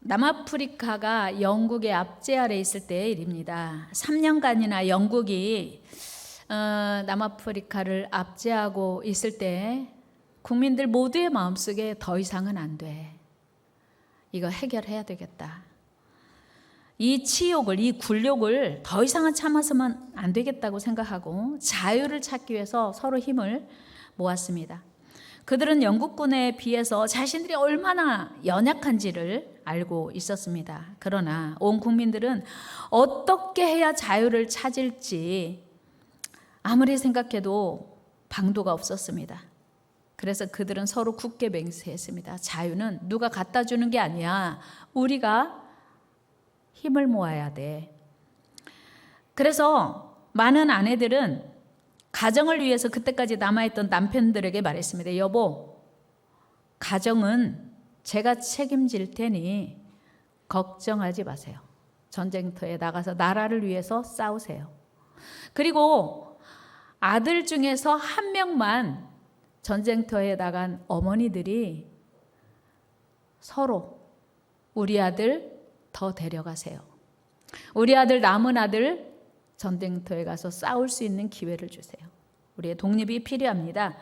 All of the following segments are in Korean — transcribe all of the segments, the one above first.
남아프리카가 영국의 압제 아래 있을 때의 일입니다. 3년간이나 영국이 남아프리카를 압제하고 있을 때 국민들 모두의 마음속에 더 이상은 안 돼. 이거 해결해야 되겠다. 이 치욕을, 이 굴욕을 더 이상은 참아서만 안 되겠다고 생각하고 자유를 찾기 위해서 서로 힘을 모았습니다. 그들은 영국군에 비해서 자신들이 얼마나 연약한지를 알고 있었습니다. 그러나 온 국민들은 어떻게 해야 자유를 찾을지 아무리 생각해도 방도가 없었습니다. 그래서 그들은 서로 굳게 맹세했습니다. 자유는 누가 갖다 주는 게 아니야. 우리가 힘을 모아야 돼. 그래서 많은 아내들은 가정을 위해서 그때까지 남아있던 남편들에게 말했습니다. 여보, 가정은 제가 책임질 테니 걱정하지 마세요. 전쟁터에 나가서 나라를 위해서 싸우세요. 그리고 아들 중에서 한 명만 전쟁터에 나간 어머니들이 서로 우리 아들 더 데려가세요. 우리 아들, 남은 아들 전쟁터에 가서 싸울 수 있는 기회를 주세요. 우리의 독립이 필요합니다.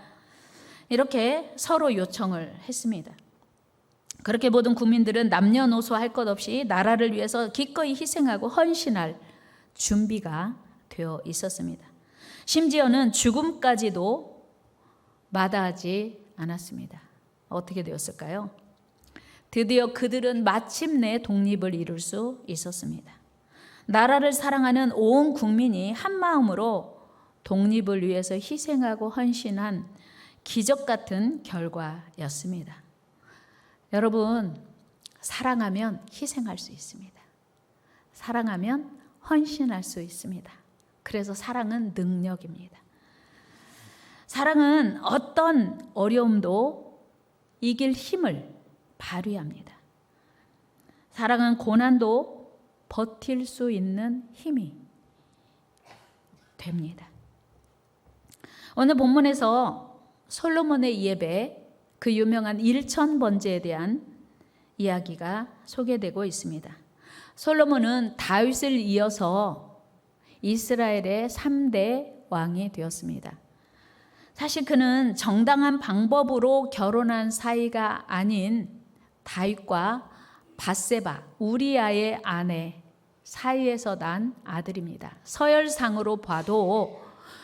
이렇게 서로 요청을 했습니다. 그렇게 모든 국민들은 남녀노소 할 것 없이 나라를 위해서 기꺼이 희생하고 헌신할 준비가 되어 있었습니다. 심지어는 죽음까지도 마다하지 않았습니다. 어떻게 되었을까요? 드디어 그들은 마침내 독립을 이룰 수 있었습니다. 나라를 사랑하는 온 국민이 한마음으로 독립을 위해서 희생하고 헌신한 기적 같은 결과였습니다. 여러분, 사랑하면 희생할 수 있습니다. 사랑하면 헌신할 수 있습니다. 그래서 사랑은 능력입니다. 사랑은 어떤 어려움도 이길 힘을 발휘합니다. 사랑은 고난도 버틸 수 있는 힘이 됩니다. 오늘 본문에서 솔로몬의 예배, 그 유명한 1000번제에 대한 이야기가 소개되고 있습니다. 솔로몬은 다윗을 이어서 이스라엘의 3대 왕이 되었습니다. 사실 그는 정당한 방법으로 결혼한 사이가 아닌 다윗과 밧세바, 우리아의 아내 사이에서 난 아들입니다. 서열상으로 봐도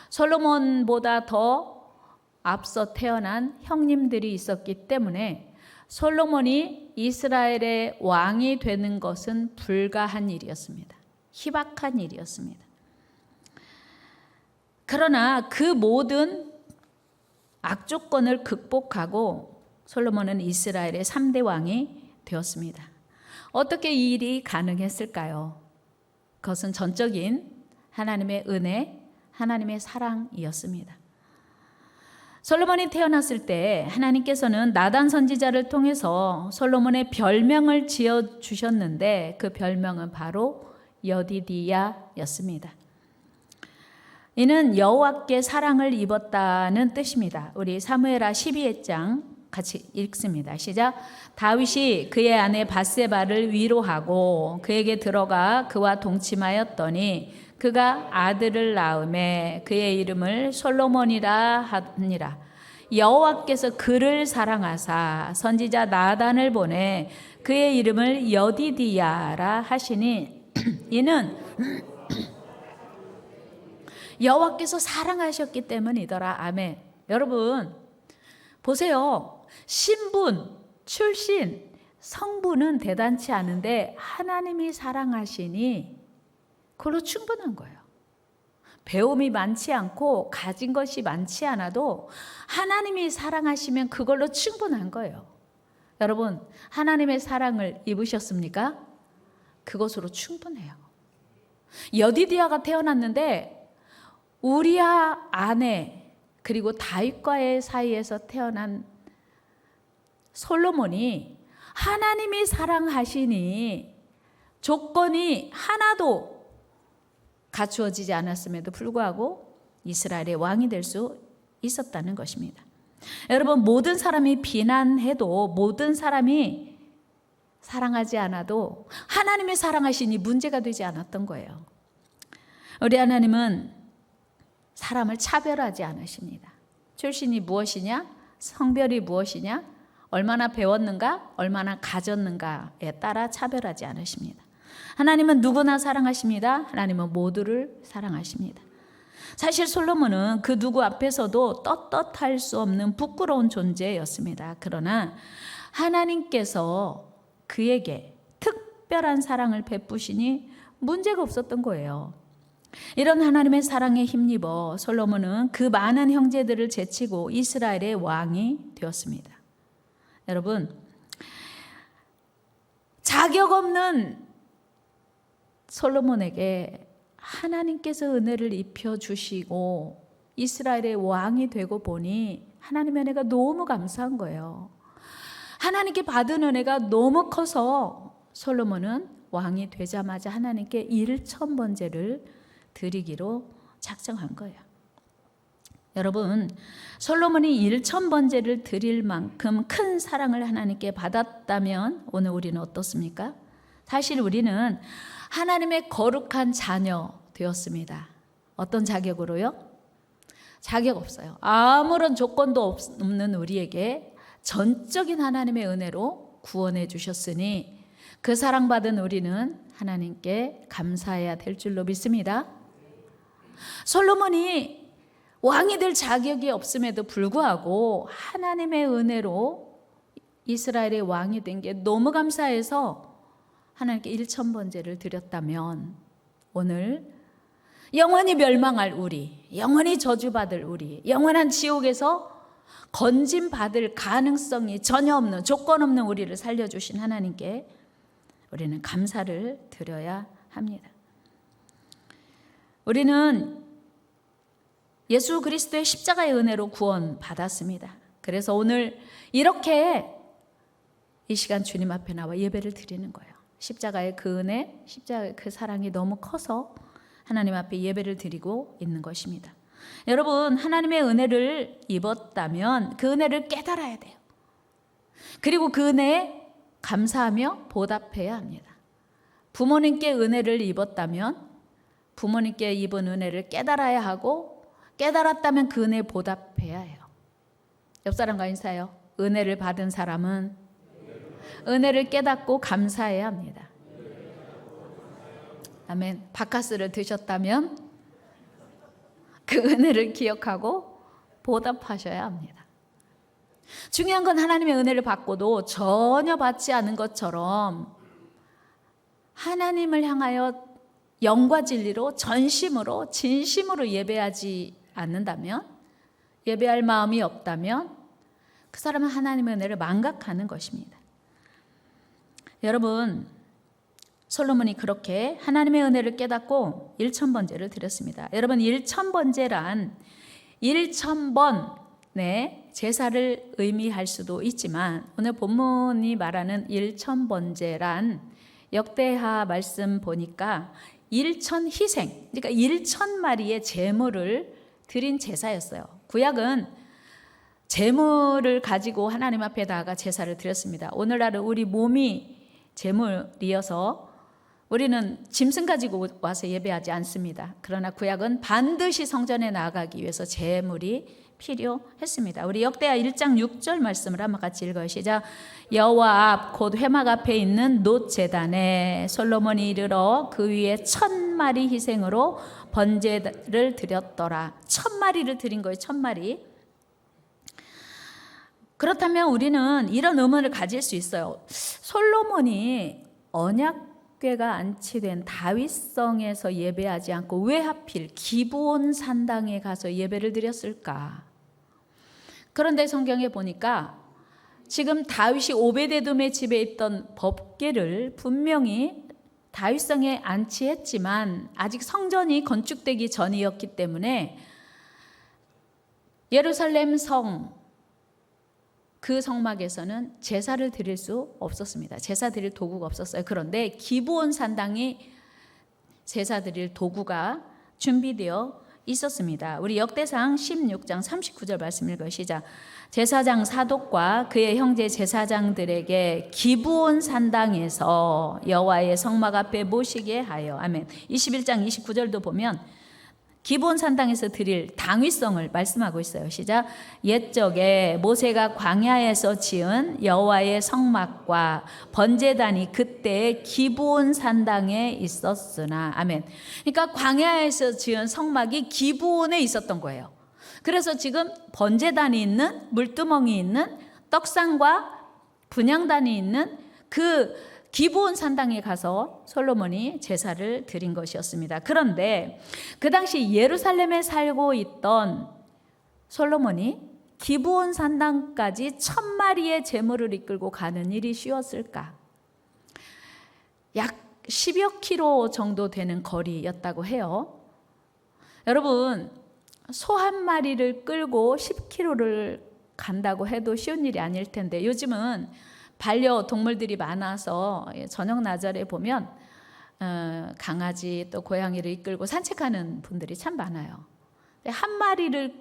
솔로몬보다 더 앞서 태어난 형님들이 있었기 때문에 솔로몬이 이스라엘의 왕이 되는 것은 불가한 일이었습니다. 희박한 일이었습니다. 그러나 그 모든 악조건을 극복하고 솔로몬은 이스라엘의 3대 왕이 되었습니다. 어떻게 이 일이 가능했을까요? 그것은 전적인 하나님의 은혜, 하나님의 사랑이었습니다. 솔로몬이 태어났을 때 하나님께서는 나단 선지자를 통해서 솔로몬의 별명을 지어주셨는데 그 별명은 바로 여디디야였습니다. 이는 여호와께 사랑을 입었다는 뜻입니다. 우리 사무엘하 12장 같이 읽습니다. 시작. 다윗이 그의 아내 밧세바를 위로하고 그에게 들어가 그와 동침하였더니 그가 아들을 낳음에 그의 이름을 솔로몬이라 하니라. 여호와께서 그를 사랑하사 선지자 나단을 보내 그의 이름을 여디디야라 하시니 이는 여호와께서 사랑하셨기 때문이더라. 아멘. 여러분 보세요. 신분, 출신, 성분은 대단치 않은데 하나님이 사랑하시니 그걸로 충분한 거예요. 배움이 많지 않고 가진 것이 많지 않아도 하나님이 사랑하시면 그걸로 충분한 거예요. 여러분, 하나님의 사랑을 입으셨습니까? 그것으로 충분해요. 여디디야가 태어났는데 우리아 아내 그리고 다윗과의 사이에서 태어난 솔로몬이 하나님이 사랑하시니 조건이 하나도 갖추어지지 않았음에도 불구하고 이스라엘의 왕이 될 수 있었다는 것입니다. 여러분, 모든 사람이 비난해도 모든 사람이 사랑하지 않아도 하나님의 사랑하시니 문제가 되지 않았던 거예요. 우리 하나님은 사람을 차별하지 않으십니다. 출신이 무엇이냐? 성별이 무엇이냐? 얼마나 배웠는가? 얼마나 가졌는가에 따라 차별하지 않으십니다. 하나님은 누구나 사랑하십니다. 하나님은 모두를 사랑하십니다. 사실 솔로몬은 그 누구 앞에서도 떳떳할 수 없는 부끄러운 존재였습니다. 그러나 하나님께서 그에게 특별한 사랑을 베푸시니 문제가 없었던 거예요. 이런 하나님의 사랑에 힘입어 솔로몬은 그 많은 형제들을 제치고 이스라엘의 왕이 되었습니다. 여러분, 자격 없는 솔로몬에게 하나님께서 은혜를 입혀주시고 이스라엘의 왕이 되고 보니 하나님의 은혜가 너무 감사한 거예요. 하나님께 받은 은혜가 너무 커서 솔로몬은 왕이 되자마자 하나님께 1,000번제를 드리기로 작정한 거예요. 여러분, 솔로몬이 1,000번제를 드릴 만큼 큰 사랑을 하나님께 받았다면 오늘 우리는 어떻습니까? 사실 우리는 하나님의 거룩한 자녀 되었습니다. 어떤 자격으로요? 자격 없어요. 아무런 조건도 없는 우리에게 전적인 하나님의 은혜로 구원해 주셨으니 그 사랑받은 우리는 하나님께 감사해야 될 줄로 믿습니다. 솔로몬이 왕이 될 자격이 없음에도 불구하고 하나님의 은혜로 이스라엘의 왕이 된 게 너무 감사해서 하나님께 1,000번제를 드렸다면 오늘 영원히 멸망할 우리, 영원히 저주받을 우리, 영원한 지옥에서 건짐받을 가능성이 전혀 없는, 조건 없는 우리를 살려주신 하나님께 우리는 감사를 드려야 합니다. 우리는 예수 그리스도의 십자가의 은혜로 구원받았습니다. 그래서 오늘 이렇게 이 시간 주님 앞에 나와 예배를 드리는 거예요. 십자가의 그 은혜, 십자가의 그 사랑이 너무 커서 하나님 앞에 예배를 드리고 있는 것입니다. 여러분, 하나님의 은혜를 입었다면 그 은혜를 깨달아야 돼요. 그리고 그 은혜에 감사하며 보답해야 합니다. 부모님께 은혜를 입었다면 부모님께 입은 은혜를 깨달아야 하고 깨달았다면 그 은혜에 보답해야 해요. 옆 사람과 인사해요. 은혜를 받은 사람은 은혜를 깨닫고 감사해야 합니다. 아멘. 바카스를 드셨다면 그 은혜를 기억하고 보답하셔야 합니다. 중요한 건 하나님의 은혜를 받고도 전혀 받지 않은 것처럼 하나님을 향하여 영과 진리로 전심으로 진심으로 예배하지 않는다면, 예배할 마음이 없다면 그 사람은 하나님의 은혜를 망각하는 것입니다. 여러분, 솔로몬이 그렇게 하나님의 은혜를 깨닫고 1,000번제를 드렸습니다. 여러분, 1,000번제란 1,000번의 제사를 의미할 수도 있지만 오늘 본문이 말하는 1,000번제란 역대하 말씀 보니까 1,000 희생, 그러니까 1,000마리의 제물을 드린 제사였어요. 구약은 제물을 가지고 하나님 앞에 다가 제사를 드렸습니다. 오늘날은 우리 몸이 제물이어서 우리는 짐승 가지고 와서 예배하지 않습니다. 그러나 구약은 반드시 성전에 나아가기 위해서 제물이 필요했습니다. 우리 역대하 1장 6절 말씀을 한번 같이 읽어요. 시작. 여호와 앞 곧 회막 앞에 있는 놋 제단에 솔로몬이 이르러 그 위에 1,000마리 희생으로 번제를 드렸더라. 1,000마리를 드린 거예요. 1,000마리. 그렇다면 우리는 이런 의문을 가질 수 있어요. 솔로몬이 언약궤가 안치된 다윗성에서 예배하지 않고 왜 하필 기브온 산당에 가서 예배를 드렸을까? 그런데 성경에 보니까 지금 다윗이 오베데돔의 집에 있던 법궤를 분명히 다윗성에 안치했지만 아직 성전이 건축되기 전이었기 때문에 예루살렘 성, 그 성막에서는 제사를 드릴 수 없었습니다. 제사 드릴 도구가 없었어요. 그런데 기브온 산당이 제사 드릴 도구가 준비되어 있었습니다. 우리 역대상 16장 39절 말씀 읽어 시작. 제사장 사독과 그의 형제 제사장들에게 기브온 산당에서 여호와의 성막 앞에 모시게 하여. 아멘. 21장 29절도 보면 기브온 산당에서 드릴 당위성을 말씀하고 있어요. 시작. 옛적에 모세가 광야에서 지은 여호와의 성막과 번제단이 그때 기브온 산당에 있었으나. 아멘. 그러니까 광야에서 지은 성막이 기브온에 있었던 거예요. 그래서 지금 번제단이 있는, 물두멍이 있는, 떡상과 분향단이 있는 그 기브온 산당에 가서 솔로몬이 제사를 드린 것이었습니다. 그런데 그 당시 예루살렘에 살고 있던 솔로몬이 기브온 산당까지 1000마리의 제물을 이끌고 가는 일이 쉬웠을까? 약 10여 킬로 정도 되는 거리였다고 해요. 여러분, 소 한 마리를 끌고 10킬로를 간다고 해도 쉬운 일이 아닐 텐데, 요즘은 반려동물들이 많아서 저녁 나절에 보면 강아지 또 고양이를 이끌고 산책하는 분들이 참 많아요. 한 마리를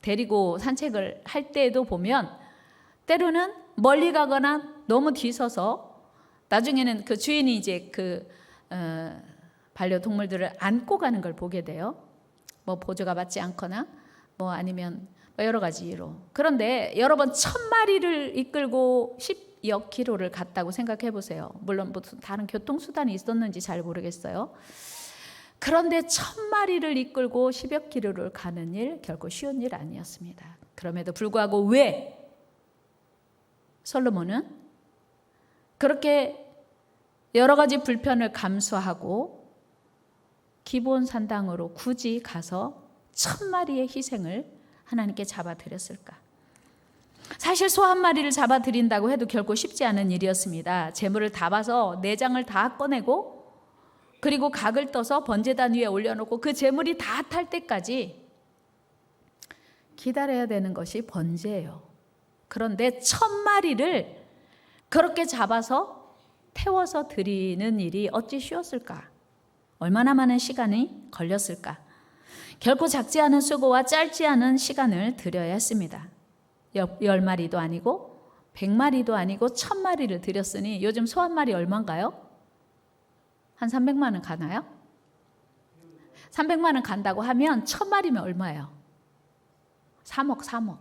데리고 산책을 할 때에도 보면 때로는 멀리 가거나 너무 뒤서서 나중에는 그 주인이 이제 반려동물들을 안고 가는 걸 보게 돼요. 뭐 보조가 맞지 않거나 뭐 아니면 여러 가지 이유로. 그런데 여러 번 1000마리를 이끌고 10여 킬로를 갔다고 생각해 보세요. 물론 무슨 다른 교통수단이 있었는지 잘 모르겠어요. 그런데 1000마리를 이끌고 10여 킬로를 가는 일 결코 쉬운 일 아니었습니다. 그럼에도 불구하고 왜 솔로몬은 그렇게 여러 가지 불편을 감수하고 기브온 산당으로 굳이 가서 1000마리의 희생을 하나님께 잡아드렸을까? 사실 소 한 마리를 잡아드린다고 해도 결코 쉽지 않은 일이었습니다. 제물을 다 봐서 내장을 다 꺼내고 그리고 각을 떠서 번제단 위에 올려놓고 그 제물이 다 탈 때까지 기다려야 되는 것이 번제예요. 그런데 1000마리를 그렇게 잡아서 태워서 드리는 일이 어찌 쉬웠을까? 얼마나 많은 시간이 걸렸을까? 결코 작지 않은 수고와 짧지 않은 시간을 들여야 했습니다. 10마리도 아니고 100마리도 아니고 1000마리를 드렸으니 요즘 소 한 마리 얼마인가요? 한 300만 원 가나요? 300만 원 간다고 하면 1000마리면 얼마예요? 3억.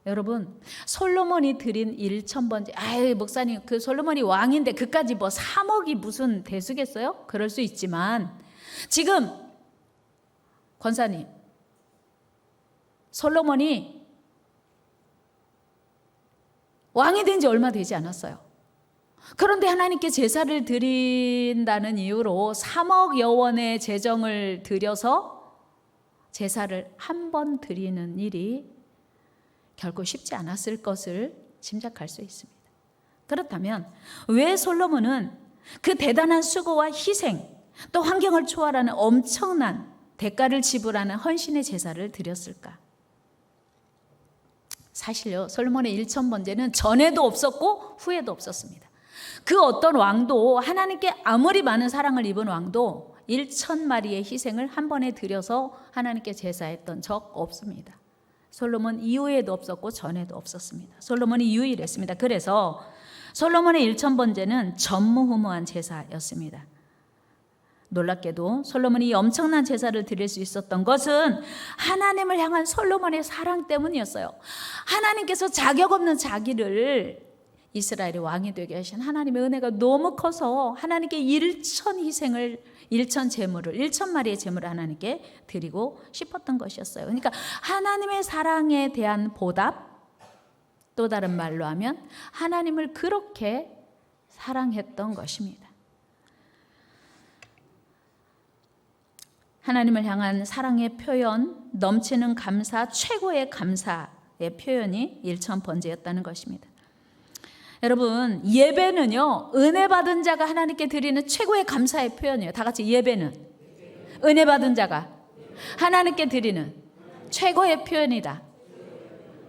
여러분, 솔로몬이 드린 1000번째, 아유 목사님 그 솔로몬이 왕인데 그까지 뭐 3억이 무슨 대수겠어요? 그럴 수 있지만 지금 권사님, 솔로몬이 왕이 된 지 얼마 되지 않았어요. 그런데 하나님께 제사를 드린다는 이유로 3억여 원의 재정을 들여서 제사를 한 번 드리는 일이 결코 쉽지 않았을 것을 짐작할 수 있습니다. 그렇다면 왜 솔로몬은 그 대단한 수고와 희생, 또 환경을 초월하는 엄청난 대가를 지불하는 헌신의 제사를 드렸을까? 사실요, 솔로몬의 1000번제는 전에도 없었고 후에도 없었습니다. 그 어떤 왕도, 하나님께 아무리 많은 사랑을 입은 왕도 1000마리의 희생을 한 번에 드려서 하나님께 제사했던 적 없습니다. 솔로몬 이후에도 없었고 전에도 없었습니다. 솔로몬이 유일했습니다. 그래서 솔로몬의 1000번제는 전무후무한 제사였습니다. 놀랍게도 솔로몬이 엄청난 제사를 드릴 수 있었던 것은 하나님을 향한 솔로몬의 사랑 때문이었어요. 하나님께서 자격 없는 자기를 이스라엘의 왕이 되게 하신 하나님의 은혜가 너무 커서 하나님께 1000 제물을 1000마리의 제물을 하나님께 드리고 싶었던 것이었어요. 그러니까 하나님의 사랑에 대한 보답, 또 다른 말로 하면 하나님을 그렇게 사랑했던 것입니다. 하나님을 향한 사랑의 표현, 넘치는 감사, 최고의 감사의 표현이 1000번제였다는 것입니다. 여러분, 예배는요, 은혜 받은 자가 하나님께 드리는 최고의 감사의 표현이에요. 다 같이 예배는 은혜 받은 자가 하나님께 드리는 최고의 표현이다.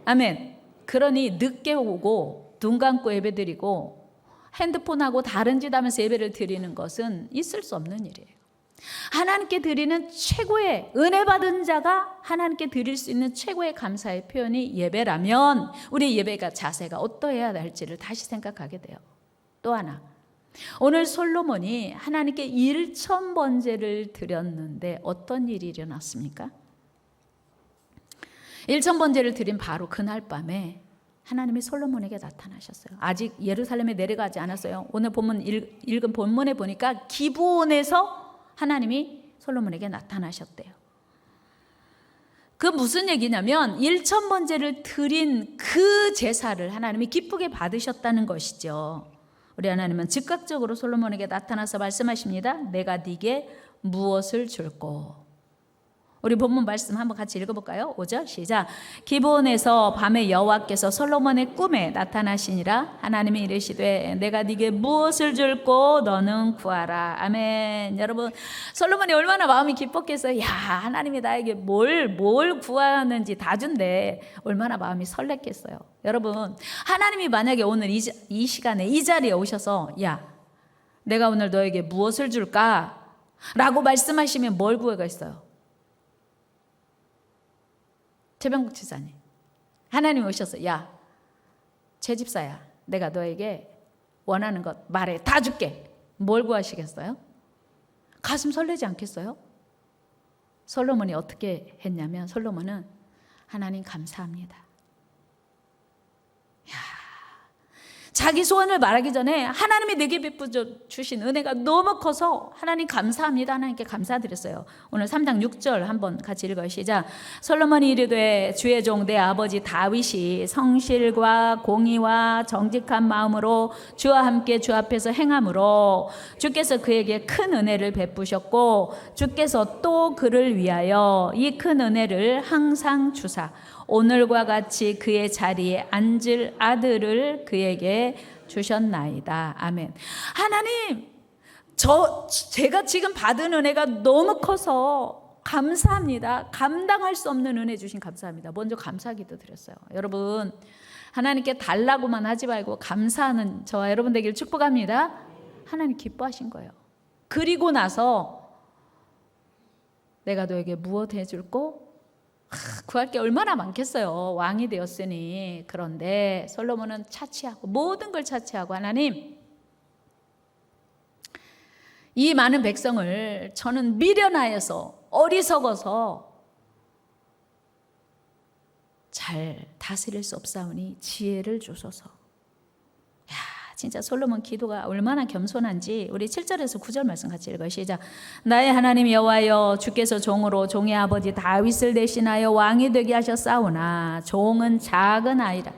아멘. 그러니 늦게 오고 눈 감고 예배 드리고 핸드폰하고 다른 짓 하면서 예배를 드리는 것은 있을 수 없는 일이에요. 하나님께 드리는 최고의 은혜 받은 자가 하나님께 드릴 수 있는 최고의 감사의 표현이 예배라면 우리 예배가 자세가 어떠해야 할지를 다시 생각하게 돼요. 또 하나, 오늘 솔로몬이 하나님께 1,000번제를 드렸는데 어떤 일이 일어났습니까? 1,000번제를 드린 바로 그날 밤에 하나님이 솔로몬에게 나타나셨어요. 아직 예루살렘에 내려가지 않았어요. 오늘 본문 읽은 본문에 보니까 기브온에서 하나님이 솔로몬에게 나타나셨대요. 그 무슨 얘기냐면 1,000번제를 드린 그 제사를 하나님이 기쁘게 받으셨다는 것이죠. 우리 하나님은 즉각적으로 솔로몬에게 나타나서 말씀하십니다. 내가 네게 무엇을 줄꼬. 우리 본문 말씀 한번 같이 읽어볼까요? 5절 시작. 기브온에서 밤에 여호와께서 솔로몬의 꿈에 나타나시니라. 하나님이 이르시되 내가 네게 무엇을 줄꼬 너는 구하라. 아멘. 여러분, 솔로몬이 얼마나 마음이 기뻤겠어요. 야, 하나님이 나에게 뭘 구하는지 다 준대. 얼마나 마음이 설렜겠어요. 여러분, 하나님이 만약에 오늘 이 시간에 이 자리에 오셔서 야, 내가 오늘 너에게 무엇을 줄까? 라고 말씀하시면 뭘 구하겠어요? 최병국 지사님, 하나님 오셔서 야, 최 집사야, 내가 너에게 원하는 것 말해, 다 줄게. 뭘 구하시겠어요? 가슴 설레지 않겠어요? 솔로몬이 어떻게 했냐면 솔로몬은 하나님 감사합니다. 자기 소원을 말하기 전에 하나님이 내게 베풀어 주신 은혜가 너무 커서 하나님 감사합니다. 하나님께 감사드렸어요. 오늘 3장 6절 한번 같이 읽어요. 시작. 솔로몬이 이르되 주의 종 내 아버지 다윗이 성실과 공의와 정직한 마음으로 주와 함께 주 앞에서 행함으로 주께서 그에게 큰 은혜를 베푸셨고 주께서 또 그를 위하여 이 큰 은혜를 항상 주사 오늘과 같이 그의 자리에 앉을 아들을 그에게 주셨나이다. 아멘. 하나님, 제가 지금 받은 은혜가 너무 커서 감사합니다. 감당할 수 없는 은혜 주신 감사합니다. 먼저 감사기도 드렸어요. 여러분, 하나님께 달라고만 하지 말고 감사하는 저와 여러분 되길 축복합니다. 하나님 기뻐하신 거예요. 그리고 나서 내가 너에게 무엇 해줄꼬? 구할 게 얼마나 많겠어요. 왕이 되었으니. 그런데 솔로몬은 차치하고 모든 걸 차치하고 하나님, 이 많은 백성을 저는 미련하여서 어리석어서 잘 다스릴 수 없사오니 지혜를 주소서. 야, 진짜 솔로몬 기도가 얼마나 겸손한지 우리 7절에서 9절 말씀 같이 읽어요. 시작. 나의 하나님 여호와여, 주께서 종으로 종의 아버지 다윗을 대신하여 왕이 되게 하셨사오나 종은 작은 아이라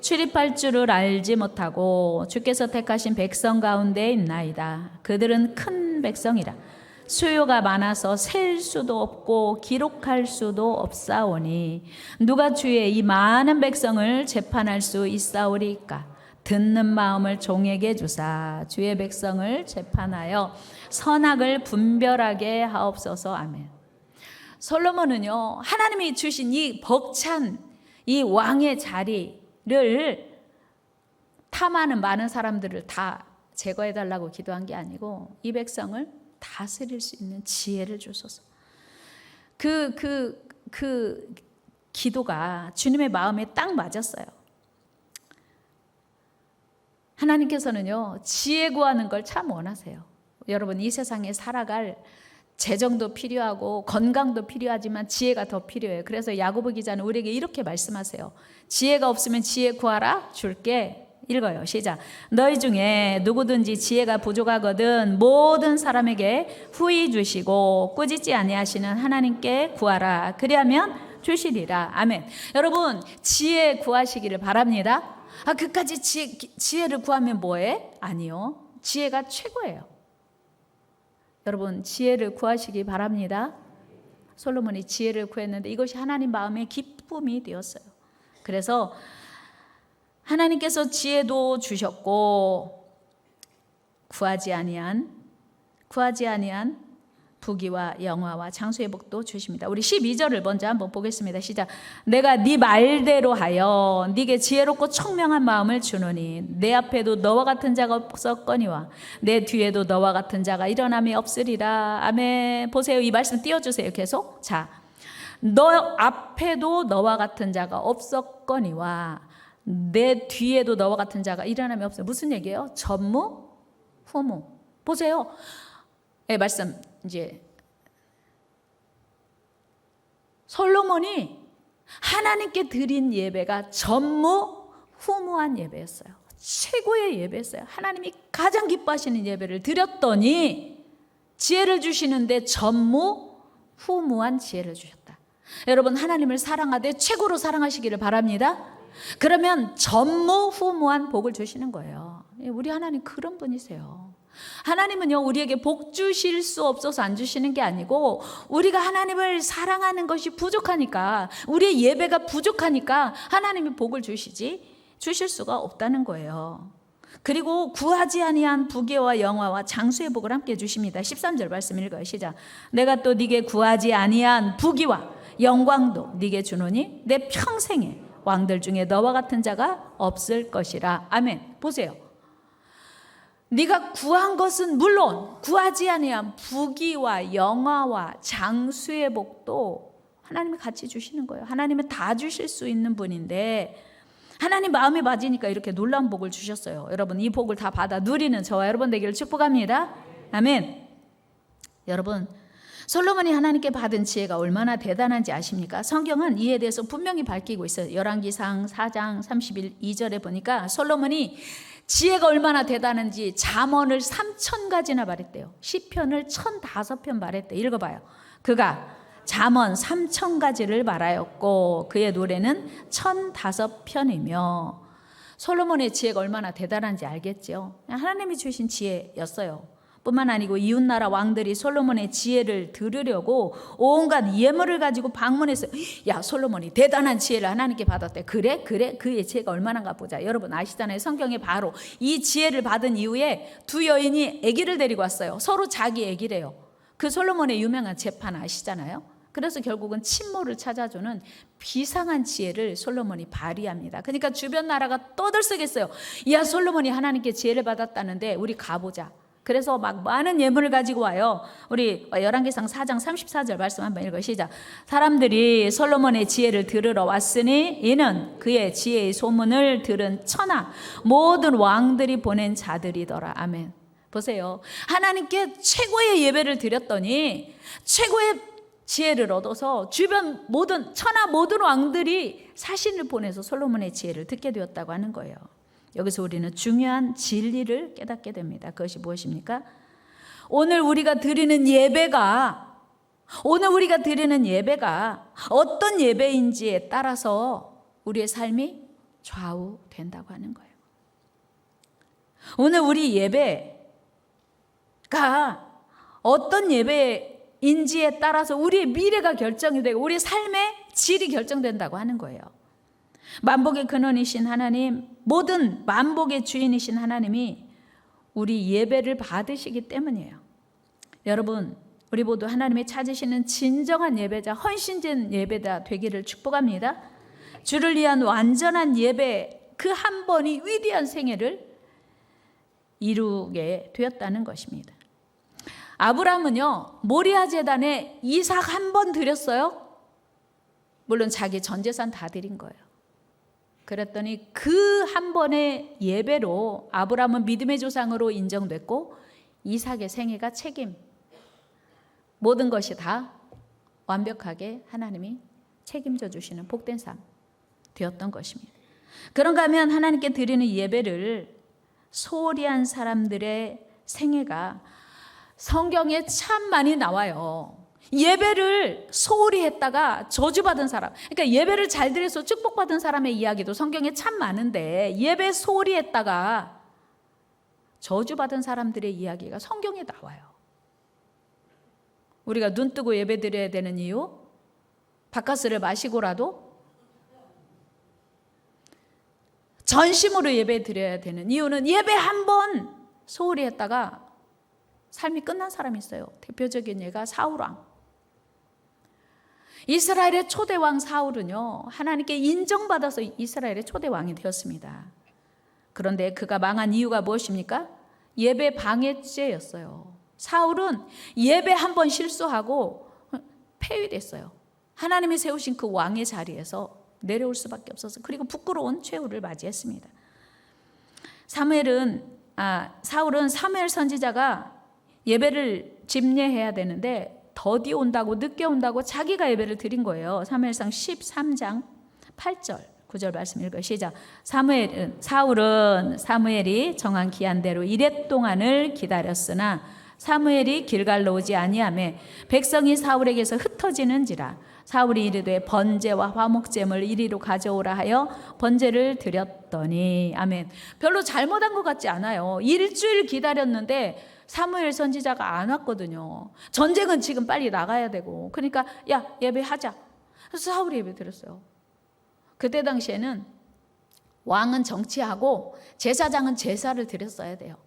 출입할 줄을 알지 못하고 주께서 택하신 백성 가운데 있나이다. 그들은 큰 백성이라 수요가 많아서 셀 수도 없고 기록할 수도 없사오니 누가 주의 이 많은 백성을 재판할 수 있사오리까? 듣는 마음을 종에게 주사 주의 백성을 재판하여 선악을 분별하게 하옵소서. 아멘. 솔로몬은요, 하나님이 주신 이 벅찬 이 왕의 자리를 탐하는 많은 사람들을 다 제거해달라고 기도한 게 아니고 이 백성을 다스릴 수 있는 지혜를 주소서. 그 기도가 주님의 마음에 딱 맞았어요. 하나님께서는요, 지혜 구하는 걸 참 원하세요. 여러분, 이 세상에 살아갈 재정도 필요하고 건강도 필요하지만 지혜가 더 필요해요. 그래서 야고보 기자는 우리에게 이렇게 말씀하세요. 지혜가 없으면 지혜 구하라, 줄게. 읽어요. 시작. 너희 중에 누구든지 지혜가 부족하거든 모든 사람에게 후히 주시고 꾸짖지 아니하시는 하나님께 구하라. 그리하면 주시리라. 아멘. 여러분, 지혜 구하시기를 바랍니다. 그까지 지혜를 구하면 뭐해? 아니요. 지혜가 최고예요. 여러분, 지혜를 구하시기 바랍니다. 솔로몬이 지혜를 구했는데 이것이 하나님 마음의 기쁨이 되었어요. 그래서 하나님께서 지혜도 주셨고 구하지 아니한 부귀와 영화와 장수의 복도 주십니다. 우리 12절을 먼저 한번 보겠습니다. 시작. 내가 네 말대로 하여 네게 지혜롭고 총명한 마음을 주노니 내 앞에도 너와 같은 자가 없었거니와 내 뒤에도 너와 같은 자가 일어남이 없으리라. 아멘. 보세요. 이 말씀 띄워주세요. 계속. 자, 너 앞에도 너와 같은 자가 없었거니와 내 뒤에도 너와 같은 자가 일어남이 없어요. 무슨 얘기예요? 전무, 후무. 보세요. 예, 말씀 이제 솔로몬이 하나님께 드린 예배가 전무후무한 예배였어요. 최고의 예배였어요. 하나님이 가장 기뻐하시는 예배를 드렸더니 지혜를 주시는데 전무후무한 지혜를 주셨다. 여러분, 하나님을 사랑하되 최고로 사랑하시기를 바랍니다. 그러면 전무후무한 복을 주시는 거예요. 우리 하나님 그런 분이세요. 하나님은요, 우리에게 복 주실 수 없어서 안 주시는 게 아니고 우리가 하나님을 사랑하는 것이 부족하니까, 우리의 예배가 부족하니까 하나님이 복을 주실 수가 없다는 거예요. 그리고 구하지 아니한 부귀와 영화와 장수의 복을 함께 주십니다. 13절 말씀 읽어요. 시작. 내가 또 네게 구하지 아니한 부귀와 영광도 네게 주노니 내 평생에 왕들 중에 너와 같은 자가 없을 것이라. 아멘. 보세요. 네가 구한 것은 물론 구하지 아니한 부귀와 영화와 장수의 복도 하나님이 같이 주시는 거예요. 하나님은 다 주실 수 있는 분인데 하나님 마음에 맞으니까 이렇게 놀라운 복을 주셨어요. 여러분, 이 복을 다 받아 누리는 저와 여러분 되기를 축복합니다. 아멘. 여러분, 솔로몬이 하나님께 받은 지혜가 얼마나 대단한지 아십니까? 성경은 이에 대해서 분명히 밝히고 있어요. 열왕기상 4장 32절에 보니까 솔로몬이 지혜가 얼마나 대단한지 잠언을 3,000가지나 말했대요. 시편을 1,005편 말했대. 읽어봐요. 그가 잠언 3,000가지를 말하였고 그의 노래는 1,005편이며. 솔로몬의 지혜가 얼마나 대단한지 알겠죠? 하나님이 주신 지혜였어요. 뿐만 아니고 이웃나라 왕들이 솔로몬의 지혜를 들으려고 온갖 예물을 가지고 방문했어요. 야, 솔로몬이 대단한 지혜를 하나님께 받았대. 그래? 그의 지혜가 얼마나가 보자. 여러분 아시잖아요. 성경에 바로 이 지혜를 받은 이후에 두 여인이 아기를 데리고 왔어요. 서로 자기 아기래요. 그 솔로몬의 유명한 재판 아시잖아요. 그래서 결국은 친모를 찾아주는 비상한 지혜를 솔로몬이 발휘합니다. 그러니까 주변 나라가 떠들썩했어요. 야, 솔로몬이 하나님께 지혜를 받았다는데 우리 가보자. 그래서 막 많은 예물을 가지고 와요. 우리 열왕기상 4장 34절 말씀 한번 읽어. 시작. 사람들이 솔로몬의 지혜를 들으러 왔으니 이는 그의 지혜의 소문을 들은 천하 모든 왕들이 보낸 자들이더라. 아멘. 보세요. 하나님께 최고의 예배를 드렸더니 최고의 지혜를 얻어서 주변 천하 모든 왕들이 사신을 보내서 솔로몬의 지혜를 듣게 되었다고 하는 거예요. 여기서 우리는 중요한 진리를 깨닫게 됩니다. 그것이 무엇입니까? 오늘 우리가 드리는 예배가 어떤 예배인지에 따라서 우리의 삶이 좌우된다고 하는 거예요. 오늘 우리 예배가 어떤 예배인지에 따라서 우리의 미래가 결정이 되고 우리의 삶의 질이 결정된다고 하는 거예요. 만복의 근원이신 하나님, 모든 만복의 주인이신 하나님이 우리 예배를 받으시기 때문이에요. 여러분, 우리 모두 하나님이 찾으시는 진정한 예배자, 헌신된 예배자 되기를 축복합니다. 주를 위한 완전한 예배, 그 한 번이 위대한 생애를 이루게 되었다는 것입니다. 아브라함은요, 모리아 제단에 이삭 한 번 드렸어요. 물론 자기 전 재산 다 드린 거예요. 그랬더니 그 한 번의 예배로 아브라함은 믿음의 조상으로 인정됐고 이삭의 생애가 모든 것이 다 완벽하게 하나님이 책임져 주시는 복된 삶 되었던 것입니다. 그런가 하면 하나님께 드리는 예배를 소홀히 한 사람들의 생애가 성경에 참 많이 나와요. 예배를 소홀히 했다가 저주받은 사람, 그러니까 예배를 잘 드려서 축복받은 사람의 이야기도 성경에 참 많은데 예배 소홀히 했다가 저주받은 사람들의 이야기가 성경에 나와요. 우리가 눈 뜨고 예배 드려야 되는 이유, 바카스를 마시고라도 전심으로 예배 드려야 되는 이유는 예배 한 번 소홀히 했다가 삶이 끝난 사람이 있어요. 대표적인 예가 사울왕. 이스라엘의 초대왕 사울은요, 하나님께 인정받아서 이스라엘의 초대왕이 되었습니다. 그런데 그가 망한 이유가 무엇입니까? 예배 방해죄였어요. 사울은 예배 한 번 실수하고 폐위됐어요. 하나님이 세우신 그 왕의 자리에서 내려올 수밖에 없어서, 그리고 부끄러운 최후를 맞이했습니다. 사울은 사무엘 선지자가 예배를 집례해야 되는데 더디 온다고, 늦게 온다고 자기가 예배를 드린 거예요. 사무엘상 13장 8절 9절 말씀 읽어요. 시작. 사울은 사무엘이 정한 기한대로 이랫 동안을 기다렸으나 사무엘이 길갈로 오지 아니하매 백성이 사울에게서 흩어지는지라. 사울이 이르되 번제와 화목제물 이리로 가져오라 하여 번제를 드렸더니. 아멘. 별로 잘못한 것 같지 않아요. 일주일 기다렸는데 사무엘 선지자가 안 왔거든요. 전쟁은 지금 빨리 나가야 되고, 그러니까 야, 예배하자. 그래서 사울이 예배 드렸어요. 그때 당시에는 왕은 정치하고 제사장은 제사를 드렸어야 돼요.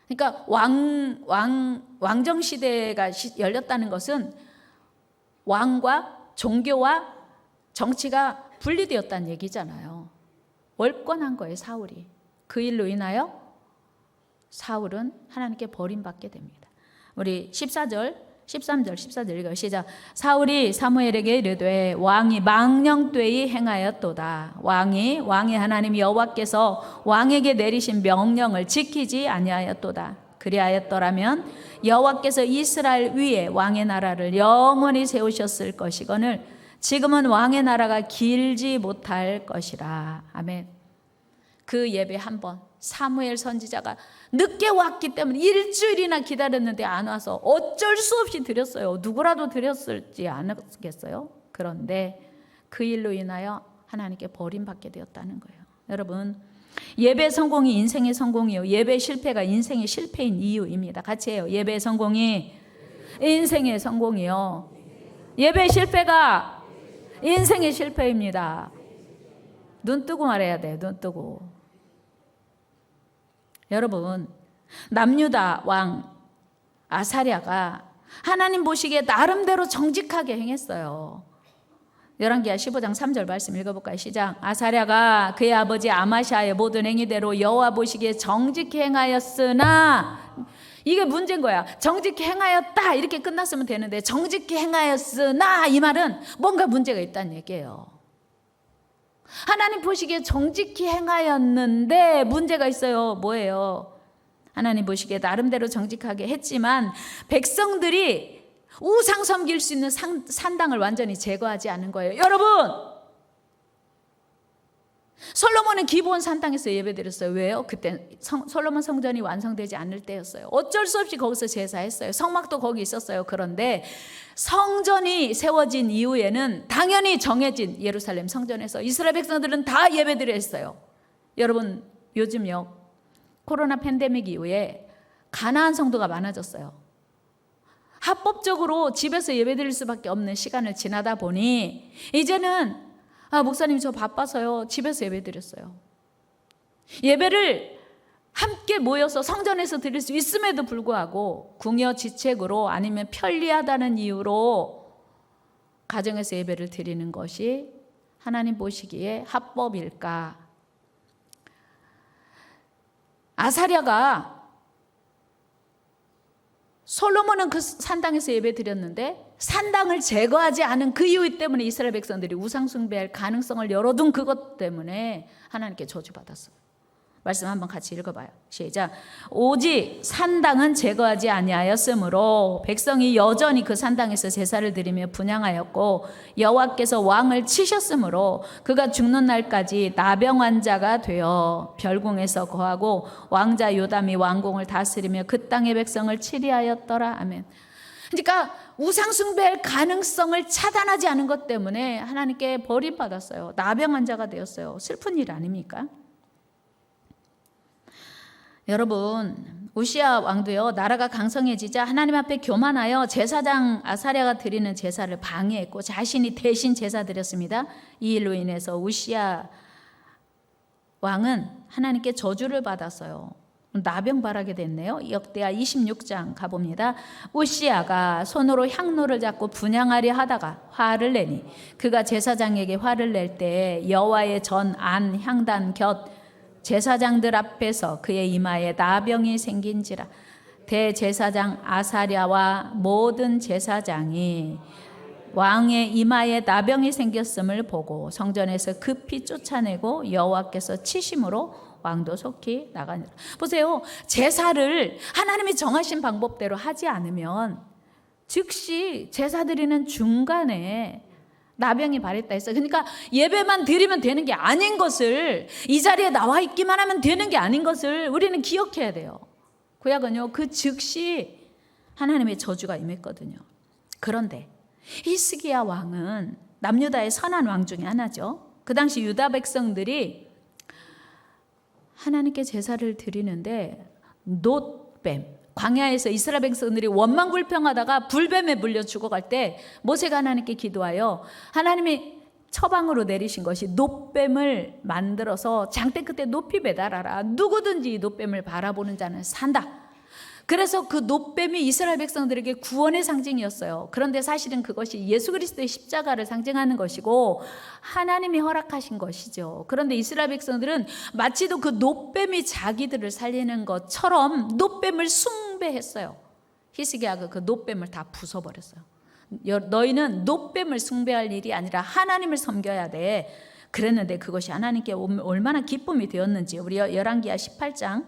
그러니까 왕정 시대가 열렸다는 것은 왕과 종교와 정치가 분리되었다는 얘기잖아요. 월권한 거예요, 사울이. 그 일로 인하여 사울은 하나님께 버림받게 됩니다. 우리 13절 14절 읽어요. 시작. 사울이 사무엘에게 이르되 왕이 망령되이 행하였도다. 왕이 하나님 여호와께서 왕에게 내리신 명령을 지키지 아니하였도다. 그리하였더라면 여호와께서 이스라엘 위에 왕의 나라를 영원히 세우셨을 것이거늘 지금은 왕의 나라가 길지 못할 것이라. 아멘. 그 예배 한 번 사무엘 선지자가 늦게 왔기 때문에 일주일이나 기다렸는데 안 와서 어쩔 수 없이 드렸어요. 누구라도 드렸을지 않았겠어요? 그런데 그 일로 인하여 하나님께 버림받게 되었다는 거예요. 여러분, 예배 성공이 인생의 성공이요, 예배 실패가 인생의 실패인 이유입니다. 같이 해요. 예배 성공이 인생의 성공이요, 예배 실패가 인생의 실패입니다. 눈 뜨고 말해야 돼요. 눈 뜨고. 여러분, 남유다 왕 아사랴가 하나님 보시기에 나름대로 정직하게 행했어요. 열왕기하 15장 3절 말씀 읽어볼까요? 시작. 아사랴가 그의 아버지 아마샤의 모든 행위대로 여호와 보시기에 정직히 행하였으나, 이게 문제인 거야. 정직히 행하였다 이렇게 끝났으면 되는데 정직히 행하였으나 이 말은 뭔가 문제가 있다는 얘기예요. 하나님 보시기에 정직히 행하였는데 문제가 있어요. 뭐예요? 하나님 보시기에 나름대로 정직하게 했지만 백성들이 우상 섬길 수 있는 산당을 완전히 제거하지 않은 거예요. 여러분, 솔로몬은 기브온 산당에서 예배드렸어요. 왜요? 그때 솔로몬 성전이 완성되지 않을 때였어요. 어쩔 수 없이 거기서 제사했어요. 성막도 거기 있었어요. 그런데 성전이 세워진 이후에는 당연히 정해진 예루살렘 성전에서 이스라엘 백성들은 다 예배드렸어요. 여러분, 요즘요, 코로나 팬데믹 이후에 가나안 성도가 많아졌어요. 합법적으로 집에서 예배드릴 수밖에 없는 시간을 지나다 보니 이제는 목사님 저 바빠서요, 집에서 예배드렸어요. 예배를 함께 모여서 성전에서 드릴 수 있음에도 불구하고 궁여지책으로 아니면 편리하다는 이유로 가정에서 예배를 드리는 것이 하나님 보시기에 합법일까? 아사랴가, 솔로몬은 그 산당에서 예배 드렸는데 산당을 제거하지 않은 그 이유 때문에 이스라엘 백성들이 우상 숭배할 가능성을 열어둔 그것 때문에 하나님께 저주받았어요. 말씀 한번 같이 읽어봐요. 시작. 오직 산당은 제거하지 아니하였으므로 백성이 여전히 그 산당에서 제사를 드리며 분향하였고 여호와께서 왕을 치셨으므로 그가 죽는 날까지 나병 환자가 되어 별궁에서 거하고 왕자 요담이 왕궁을 다스리며 그 땅의 백성을 치리하였더라. 아멘. 그러니까 우상 숭배할 가능성을 차단하지 않은 것 때문에 하나님께 버림받았어요. 나병 환자가 되었어요. 슬픈 일 아닙니까? 여러분, 우시야 왕도요, 나라가 강성해지자 하나님 앞에 교만하여 제사장 아사랴가 드리는 제사를 방해했고 자신이 대신 제사 드렸습니다. 이 일로 인해서 우시야 왕은 하나님께 저주를 받았어요. 나병 바라게 됐네요. 역대하 26장 가봅니다. 우시야가 손으로 향로를 잡고 분향하려 하다가 화를 내니 그가 제사장에게 화를 낼 때에 여호와의 전 안 향단 곁 제사장들 앞에서 그의 이마에 나병이 생긴지라. 대제사장 아사랴와 모든 제사장이 왕의 이마에 나병이 생겼음을 보고 성전에서 급히 쫓아내고 여호와께서 치심으로 왕도 속히 나가니라. 보세요. 제사를 하나님이 정하신 방법대로 하지 않으면 즉시 제사 드리는 중간에 나병이 발했다 했어요. 그러니까 예배만 드리면 되는 게 아닌 것을, 이 자리에 나와 있기만 하면 되는 게 아닌 것을 우리는 기억해야 돼요. 구약은요, 그 즉시 하나님의 저주가 임했거든요. 그런데 히스기야 왕은 남유다의 선한 왕 중에 하나죠. 그 당시 유다 백성들이 하나님께 제사를 드리는데 놋뱀, 광야에서 이스라엘 백성들이 원망불평하다가 불뱀에 물려 죽어갈 때 모세가 하나님께 기도하여 하나님이 처방으로 내리신 것이 놋뱀을 만들어서 장대 끝에 높이 매달아라. 누구든지 이 놋뱀을 바라보는 자는 산다. 그래서 그 놋뱀이 이스라엘 백성들에게 구원의 상징이었어요. 그런데 사실은 그것이 예수 그리스도의 십자가를 상징하는 것이고 하나님이 허락하신 것이죠. 그런데 이스라엘 백성들은 마치도 그 놋뱀이 자기들을 살리는 것처럼 놋뱀을 숭배했어요. 히스기야가 그 놋뱀을 다 부숴버렸어요. 너희는 놋뱀을 숭배할 일이 아니라 하나님을 섬겨야 돼. 그랬는데 그것이 하나님께 얼마나 기쁨이 되었는지 우리 열왕기하 18장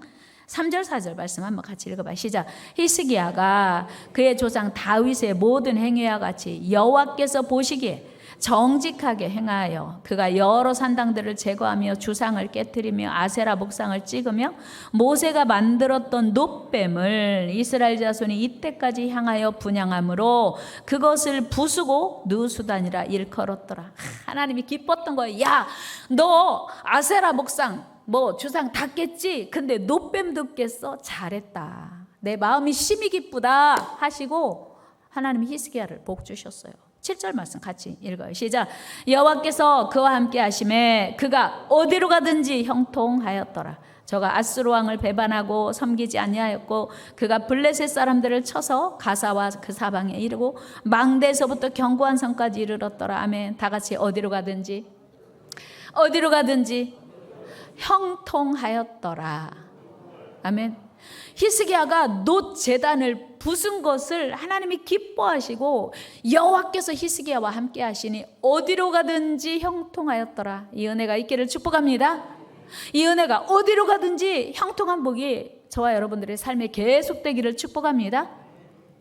3절 4절 말씀 한번 같이 읽어봐요. 시작. 히스기야가 그의 조상 다윗의 모든 행위와 같이 여호와께서 보시기에 정직하게 행하여 그가 여러 산당들을 제거하며 주상을 깨뜨리며 아세라 목상을 찍으며 모세가 만들었던 놋뱀을 이스라엘 자손이 이때까지 향하여 분향함으로 그것을 부수고 누수단이라 일컬었더라. 하나님이 기뻤던 거예요. 야, 너 아세라 목상 뭐 주상 다 깼지? 근데 놋뱀도 깼어? 잘했다. 내 마음이 심히 기쁘다 하시고 하나님이 히스기야를 복 주셨어요. 7절 말씀 같이 읽어요. 시작. 여호와께서 그와 함께 하심에 그가 어디로 가든지 형통하였더라. 저가 아수르 왕을 배반하고 섬기지 아니하였고 그가 블레셋 사람들을 쳐서 가사와 그 사방에 이르고 망대에서부터 견고한 성까지 이르렀더라. 아멘. 다 같이 어디로 가든지 형통하였더라. 아멘. 히스기야가 놋 제단을 부순 것을 하나님이 기뻐하시고 여호와께서 히스기야와 함께 하시니 어디로 가든지 형통하였더라. 이 은혜가 있기를 축복합니다. 이 은혜가 어디로 가든지 형통한 복이 저와 여러분들의 삶에 계속되기를 축복합니다.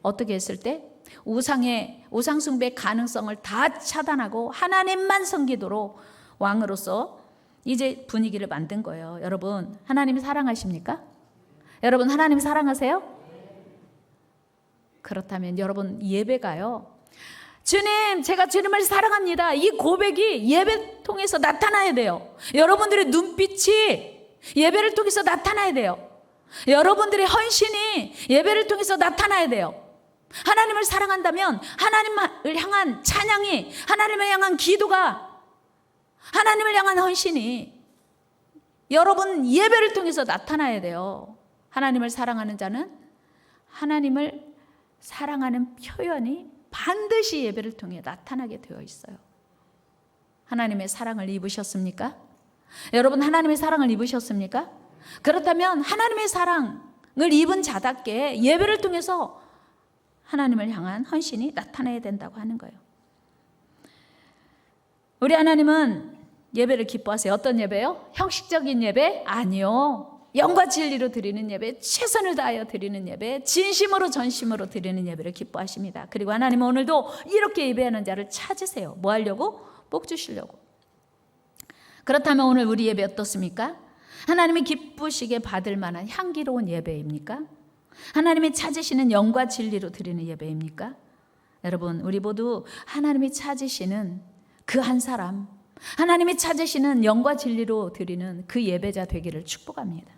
어떻게 했을 때? 우상 숭배의 가능성을 다 차단하고 하나님만 섬기도록 왕으로서 이제 분위기를 만든 거예요. 여러분, 하나님이 사랑하십니까? 여러분, 하나님 사랑하세요? 그렇다면 여러분 예배가요, 주님, 제가 주님을 사랑합니다, 이 고백이 예배 통해서 나타나야 돼요. 여러분들의 눈빛이 예배를 통해서 나타나야 돼요. 여러분들의 헌신이 예배를 통해서 나타나야 돼요. 하나님을 사랑한다면 하나님을 향한 찬양이, 하나님을 향한 기도가, 하나님을 향한 헌신이 여러분 예배를 통해서 나타나야 돼요. 하나님을 사랑하는 자는 하나님을 사랑하는 표현이 반드시 예배를 통해 나타나게 되어 있어요. 하나님의 사랑을 입으셨습니까? 여러분, 하나님의 사랑을 입으셨습니까? 그렇다면 하나님의 사랑을 입은 자답게 예배를 통해서 하나님을 향한 헌신이 나타나야 된다고 하는 거예요. 우리 하나님은 예배를 기뻐하세요. 어떤 예배요? 형식적인 예배? 아니요. 영과 진리로 드리는 예배, 최선을 다하여 드리는 예배, 진심으로 전심으로 드리는 예배를 기뻐하십니다. 그리고 하나님은 오늘도 이렇게 예배하는 자를 찾으세요. 뭐 하려고? 복 주시려고. 그렇다면 오늘 우리 예배 어떻습니까? 하나님이 기쁘시게 받을 만한 향기로운 예배입니까? 하나님이 찾으시는 영과 진리로 드리는 예배입니까? 여러분, 우리 모두 하나님이 찾으시는 그 한 사람, 하나님이 찾으시는 영과 진리로 드리는 그 예배자 되기를 축복합니다.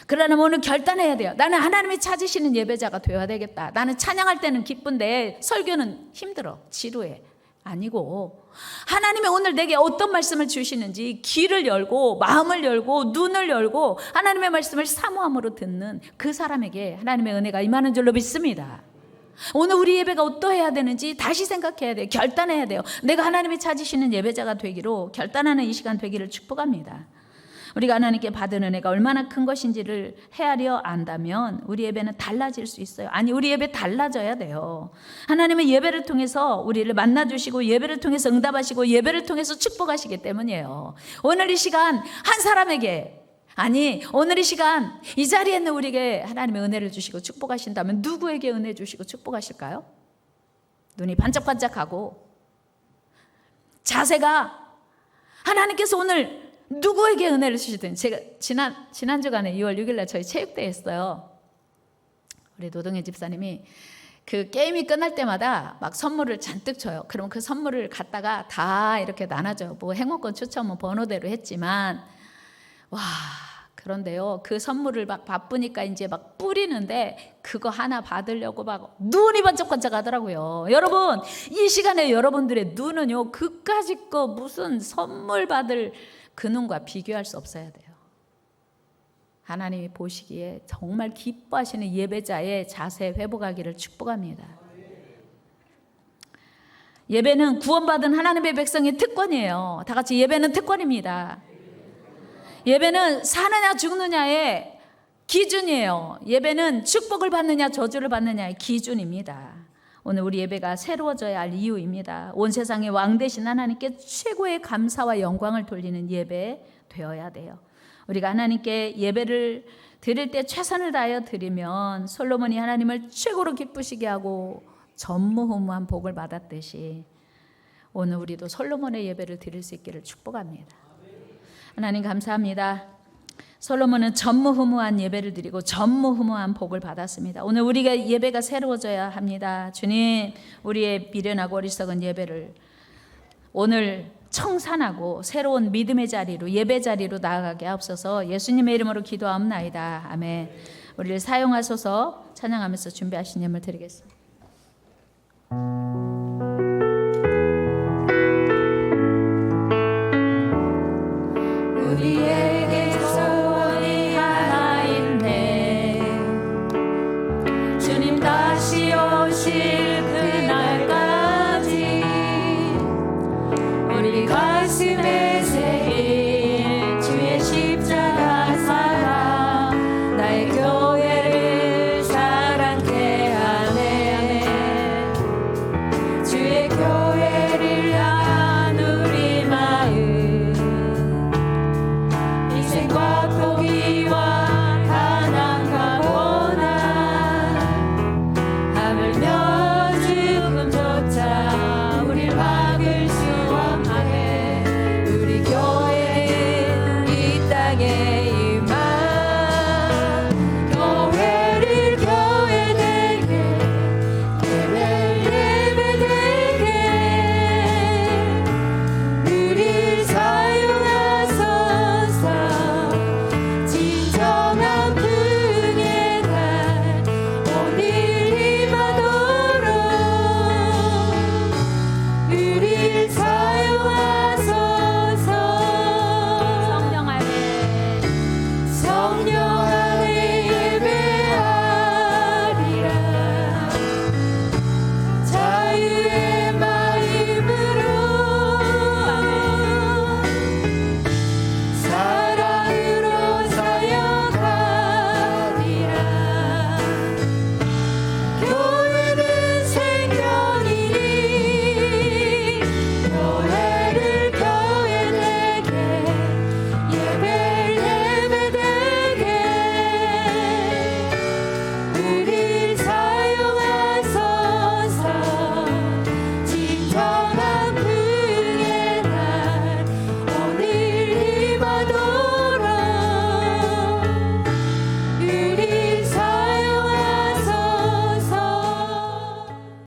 그러나 오늘 결단해야 돼요. 나는 하나님이 찾으시는 예배자가 되어야 되겠다. 나는 찬양할 때는 기쁜데 설교는 힘들어, 지루해, 아니고 하나님이 오늘 내게 어떤 말씀을 주시는지 귀를 열고 마음을 열고 눈을 열고 하나님의 말씀을 사모함으로 듣는 그 사람에게 하나님의 은혜가 임하는 줄로 믿습니다. 오늘 우리 예배가 어떠해야 되는지 다시 생각해야 돼요. 결단해야 돼요. 내가 하나님이 찾으시는 예배자가 되기로 결단하는 이 시간 되기를 축복합니다. 우리가 하나님께 받은 은혜가 얼마나 큰 것인지를 헤아려 안다면 우리 예배는 달라질 수 있어요. 아니, 우리 예배 달라져야 돼요. 하나님은 예배를 통해서 우리를 만나주시고 예배를 통해서 응답하시고 예배를 통해서 축복하시기 때문이에요. 오늘 이 시간 한 사람에게, 아니 오늘 이 시간 이 자리에 있는 우리에게 하나님의 은혜를 주시고 축복하신다면 누구에게 은혜 주시고 축복하실까요? 눈이 반짝반짝하고 자세가 하나님께서 오늘 누구에게 은혜를 주시든, 제가 지난주간에 2월 6일 날 저희 체육대회 했어요. 우리 노동현 집사님이 그 게임이 끝날 때마다 막 선물을 잔뜩 줘요. 그럼 그 선물을 갖다가 다 이렇게 나눠줘요. 뭐 행운권 추첨은 번호대로 했지만, 와, 그런데요, 그 선물을 막 바쁘니까 이제 막 뿌리는데 그거 하나 받으려고 막 눈이 번쩍번쩍 하더라고요. 여러분, 이 시간에 여러분들의 눈은요, 그까짓 거 무슨 선물 받을 그 눈과 비교할 수 없어야 돼요. 하나님이 보시기에 정말 기뻐하시는 예배자의 자세 회복하기를 축복합니다. 예배는 구원받은 하나님의 백성의 특권이에요. 다 같이 예배는 특권입니다. 예배는 사느냐 죽느냐의 기준이에요. 예배는 축복을 받느냐 저주를 받느냐의 기준입니다. 오늘 우리 예배가 새로워져야 할 이유입니다. 온 세상의 왕 되신 하나님께 최고의 감사와 영광을 돌리는 예배 되어야 돼요. 우리가 하나님께 예배를 드릴 때 최선을 다하여 드리면 솔로몬이 하나님을 최고로 기쁘시게 하고 전무후무한 복을 받았듯이 오늘 우리도 솔로몬의 예배를 드릴 수 있기를 축복합니다. 하나님 감사합니다. 솔로몬은 전무후무한 예배를 드리고 전무후무한 복을 받았습니다. 오늘 우리가 예배가 새로워져야 합니다. 주님, 우리의 미련하고 어리석은 예배를 오늘 청산하고 새로운 믿음의 자리로, 예배 자리로 나아가게 하옵소서. 예수님의 이름으로 기도하옵나이다. 아멘. 우리를 사용하소서. 찬양하면서 준비하신 예물 드리겠습니다. 우리의